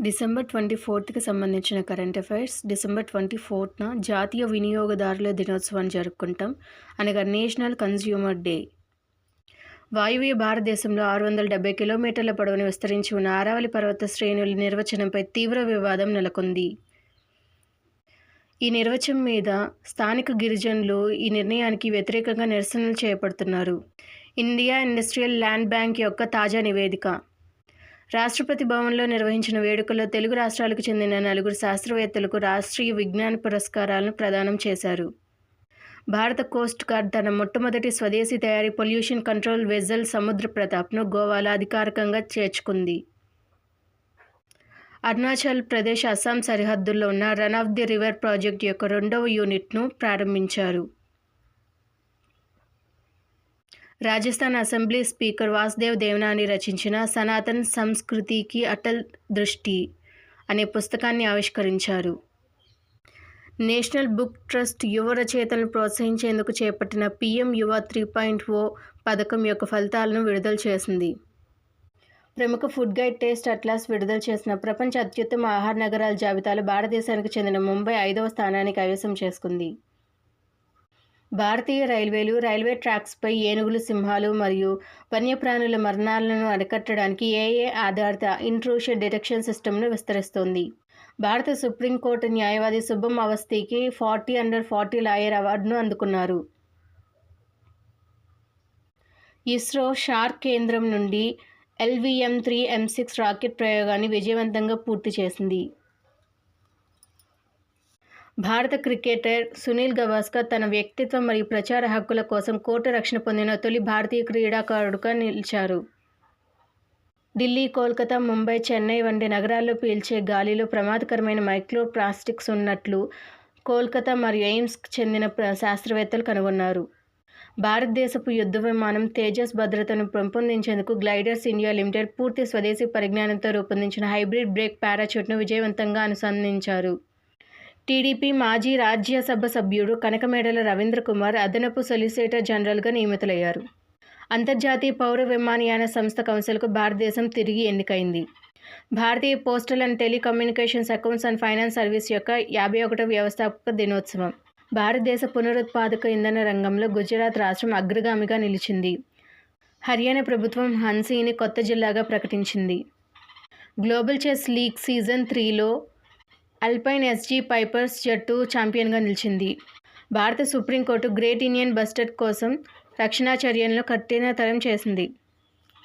December 24కి సంబంధించిన current affairs. December 24న జాతీయ వినియోగదారుల దినోత్సవాన్ని జరుపుకుంటాం. అనగా నేషనల్ కన్స్యూమర్ డే. వాయువ్య భారతదేశంలో 670 కిలోమీటర్ల పొడవున విస్తరించి ఉన్న ఆరావళి పర్వత శ్రేణుల నిర్వచనంపై తీవ్ర వివాదం నెలకొంది. ఈ నిర్వచనం మీద స్థానిక గిరిజనులు ఈ నిర్ణయానికి వ్యతిరేకంగా నిరసనలు చేపడుతున్నారు. ఇండియా ఇండస్ట్రియల్ ల్యాండ్ బ్యాంక్ యొక్క తాజా నివేదిక. రాష్ట్రపతి భవన్లో నిర్వహించిన వేడుకల్లో తెలుగు రాష్ట్రాలకు చెందిన 4 శాస్త్రవేత్తలకు రాష్ట్రీయ విజ్ఞాన పురస్కారాలను ప్రదానం చేశారు. భారత కోస్ట్ గార్డ్ తన మొట్టమొదటి స్వదేశీ తయారీ పొల్యూషన్ కంట్రోల్ వెజల్ సముద్ర ప్రతాప్ను గోవాలో అధికారికంగా చేర్చుకుంది. అరుణాచల్ ప్రదేశ్ అస్సాం సరిహద్దుల్లో ఉన్న run of the river project యొక్క 2వ యూనిట్ను ప్రారంభించారు. రాజస్థాన్ అసెంబ్లీ స్పీకర్ వాసుదేవ్ దేవనాని రచించిన సనాతన్ సంస్కృతికి అటల్ దృష్టి అనే పుస్తకాన్ని ఆవిష్కరించారు. నేషనల్ బుక్ ట్రస్ట్ యువ రచయితలను ప్రోత్సహించేందుకు చేపట్టిన పీఎం యువ 3.0 పథకం యొక్క ఫలితాలను విడుదల చేసింది. ప్రముఖ ఫుడ్ గైడ్ టేస్ట్ అట్లాస్ విడుదల చేసిన ప్రపంచ అత్యుత్తమ ఆహార నగరాల జాబితాలో భారతదేశానికి చెందిన ముంబై 5వ స్థానాన్ని కైవసం చేసుకుంది. భారతీయ రైల్వేలు రైల్వే ట్రాక్స్పై ఏనుగులు, సింహాలు మరియు వన్యప్రాణుల మరణాలను అరికట్టడానికి ఏఐ ఆధారిత ఇంట్రూషన్ డిటెక్షన్ సిస్టమ్ను విస్తరిస్తోంది. భారత సుప్రీంకోర్టు న్యాయవాది శుభం అవస్థికి 40 under 40 లాయర్ అవార్డును అందుకున్నారు. ఇస్రో షార్క్ కేంద్రం నుండి LVM-3 M6 రాకెట్ ప్రయోగాన్ని విజయవంతంగా పూర్తి చేసింది. భారత క్రికెటర్ సునీల్ గవాస్కర్ తన వ్యక్తిత్వం మరియు ప్రచార హక్కుల కోసం కోర్టు రక్షణ పొందిన తొలి భారతీయ క్రీడాకారుడుగా నిలిచారు. ఢిల్లీ, కోల్కతా, ముంబై, చెన్నై వంటి నగరాల్లో పీల్చే గాలిలో ప్రమాదకరమైన మైక్రో ప్లాస్టిక్స్ ఉన్నట్లు కోల్కతా మరియు ఎయిమ్స్కి చెందిన శాస్త్రవేత్తలు కనుగొన్నారు. భారతదేశపు యుద్ధ విమానం తేజస్ భద్రతను పెంపొందించేందుకు గ్లైడర్స్ ఇండియా లిమిటెడ్ పూర్తి స్వదేశీ పరిజ్ఞానంతో రూపొందించిన హైబ్రిడ్ బ్రేక్ పారాచూట్ను విజయవంతంగా అనుసంధానించారు. టీడీపీ మాజీ రాజ్యసభ సభ్యుడు కనకమేడల రవీంద్ర కుమార్ అదనపు సొలిసిటర్ జనరల్గా నియమితులయ్యారు. అంతర్జాతీయ పౌర విమానయాన సంస్థ కౌన్సిల్కు భారతదేశం తిరిగి ఎన్నికైంది. భారతీయ postal and telecommunications accounts and finance service యొక్క 51వ వ్యవస్థాపక దినోత్సవం. భారతదేశ పునరుత్పాదక ఇంధన రంగంలో గుజరాత్ రాష్ట్రం అగ్రగామిగా నిలిచింది. హర్యానా ప్రభుత్వం హాన్సీని కొత్త జిల్లాగా ప్రకటించింది. గ్లోబల్ చెస్ లీగ్ సీజన్ 3లో అల్పైన్ SG పైపర్స్ జట్టు ఛాంపియన్గా నిలిచింది. భారత సుప్రీంకోర్టు గ్రేట్ ఇండియన్ బస్టర్డ్ కోసం రక్షణ చర్యలను కఠినతరం చేసింది.